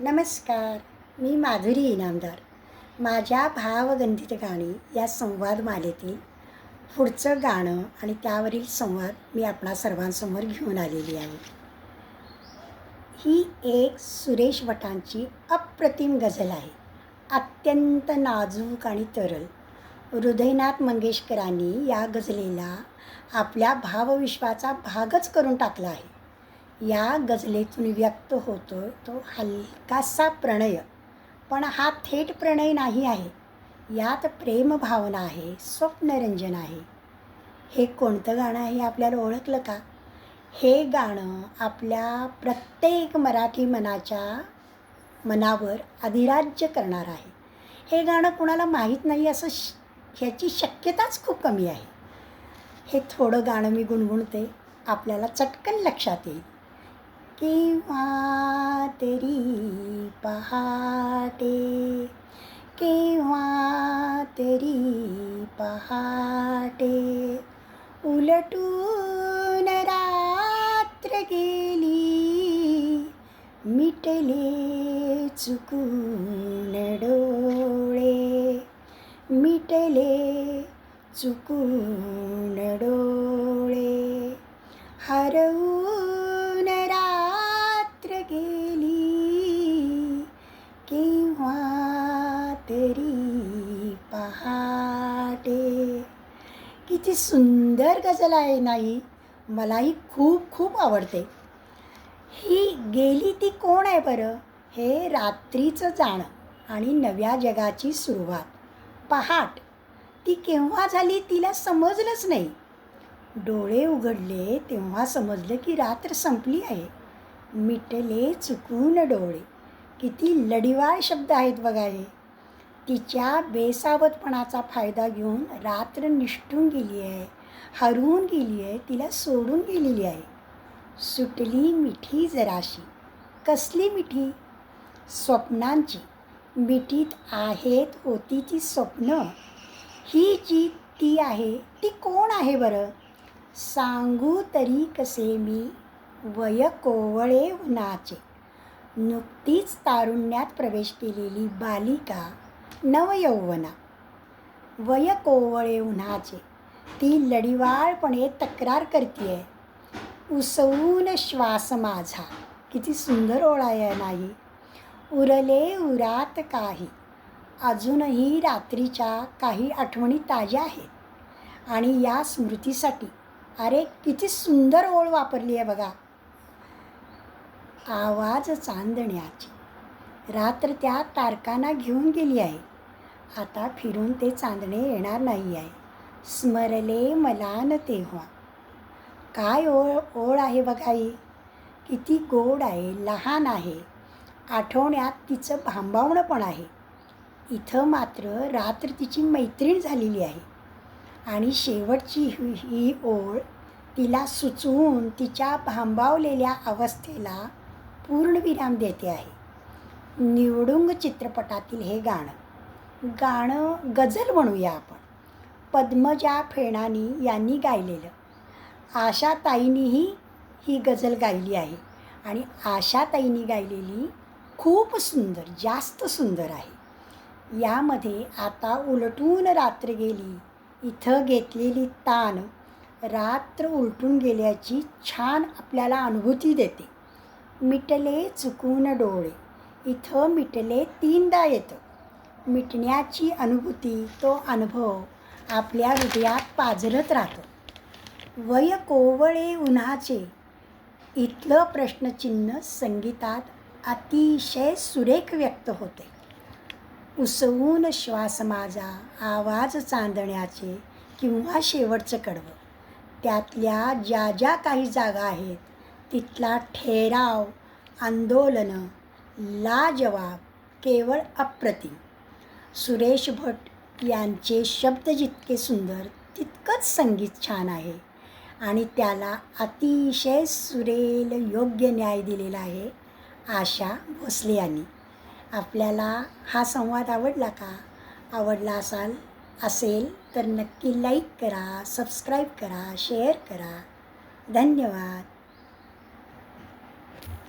नमस्कार. मी माधुरी इनामदार. माझ्या भावगंधित गाणी या संवाद मालेतील पुढचं गाणं आणि त्यावरील संवाद मी आपणा सर्वांसमोर घेऊन आलेली आहे. ही एक सुरेश भटांची अप्रतिम गझल आहे. अत्यंत नाजूक आणि तरल. हृदयनाथ मंगेशकरांनी या गझलेला आपल्या भावविश्वाचा भागच करून टाकला आहे. या गझलेतून व्यक्त होतो तो हलकासा प्रणय, पण हा थेट प्रणय नाही आहे. यात प्रेमभावना आहे, स्वप्नरंजन आहे. हे कोणतं गाणं आहे आपल्याला ओळखलं का? हे गाणं आपल्या प्रत्येक मराठी मनावर अधिराज्य करणार आहे. हे गाणं कुणाला माहीत नाही असं ह्याची शक्यताच खूप कमी आहे. हे थोडं गाणं मी गुणगुणते, आपल्याला चटकन लक्षात येईल. केव्हा तरी पहाटे, केव्हा तरी पहाटे, उलटून रात्र गेली, मिटले चुकून डोळे, मिटले चुकून डोळे, हरवून रात्र गेली, केव्हा तरी पहाटे. किती सुंदर गझल आहे नाही? मलाही खूप खूप आवडते. ही गेली ती कोण आहे बरं? हे रात्रीचं जाणं आणि नव्या जगाची सुरुवात. पहाट ती केव्हा झाली तिला समजलंच नाही. डोळे उघडले तेव्हा समजलं की रात्र संपली आहे. मिटले चुकून डोळे. किती लढिवाळ शब्द आहेत बघा हे. तिच्या बेसावधपणाचा फायदा घेऊन रात्र निष्ठून गेली आहे, हरवून गेली आहे, तिला सोडून गेलेली आहे. सुटली मिठी जराशी. कसली मिठी? स्वप्नांची. मिठीत आहेत होती ती स्वप्न. ही जी ती आहे ती कोण आहे बरं? सांगू तरी कसे मी, वय कोवळे उन्हाचे. नुकतीच तारुण्यात प्रवेश केलेली बालिका नवयौवना. वय कोवळे उन्हाचे. ती लढिवाळपणे तक्रार करते, उसवून श्वास माझा. किती सुंदर ओळ आहे नाही? उरले उरात काही, अजूनही रात्रीच्या काही आठवणी ताज्या आहेत आणि या स्मृतीसाठी. अरे किती सुंदर ओळ वापरली आहे बघा. आवाज चांदण्याची. रात्र त्या तारकांना घेऊन गेली आहे. आता फिरून ते चांदणे येणार नाही आहे. स्मरले मला न तेव्हा. काय ओळ आहे बघा ही. किती गोड आहे, लहान आहे. आठवण्यात तिचं भांबावणं पण आहे. इथं मात्र रात्र तिची मैत्रीण झालेली आहे आणि शेवटची ही ओळ तिला सुचवून तिच्या भांबावलेल्या अवस्थेला पूर्णविराम देते आहे. निवडुंग चित्रपटातील हे गाणं गझल म्हणूया आपण. पद्मजा फेणानी यांनी गायलेलं. आशाताईंनीही ही गझल गायली आहे आणि आशाताईंनी गायलेली खूप सुंदर, जास्त सुंदर आहे. यामध्ये आता उलटून रात्र गेली, इथं घेतलेली ताण रात्र उलटून गेल्याची छान आपल्याला अनुभूती देते. मिटले चुकून डोळे. इथं मिटले तीनदा येतं. मिटण्याची अनुभूती, तो अनुभव आपल्या हृदयात पाझरत राहतो. वय कोवळे उन्हाचे. इथलं प्रश्नचिन्ह संगीतात अतिशय सुरेख व्यक्त होते. उसवून श्वास माझा, आवाज चांदण्याचे किंवा शेवटचं कडवं. त्यातल्या ज्या ज्या काही जागा आहेत तिथला ठेराव, आंदोलनं, लाजवाब, केवळ अप्रतिम. सुरेश भट यांचे शब्द जितके सुंदर तितकंच संगीत छान आहे आणि त्याला अतिशय सुरेल योग्य न्याय दिलेला आहे आशा भोसले यांनी. आपल्याला हा संवाद आवडला का? आवडला असेल तर नक्की लाईक करा, सबस्क्राईब करा, शेअर करा. धन्यवाद.